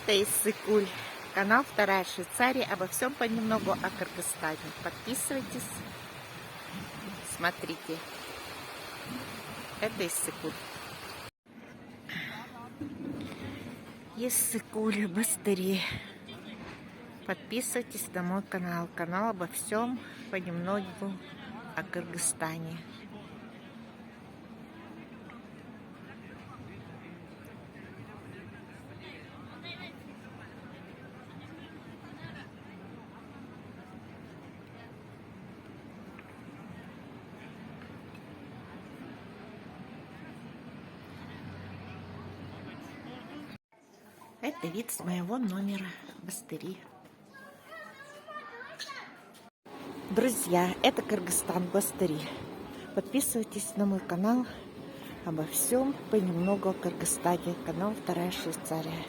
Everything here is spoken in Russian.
Это Иссык-Куль, канал «Вторая Швейцария», обо всем понемногу о Кыргызстане. Подписывайтесь, смотрите. Это Иссык-Куль. Иссык-Куль, Бастыри. Подписывайтесь на мой канал. Канал обо всем понемногу о Кыргызстане. Это вид с моего номера Бастыри. Друзья, это Кыргызстан, Бастыри. Подписывайтесь на мой канал обо всем понемногу о Кыргызстане. Канал «Вторая Швейцария».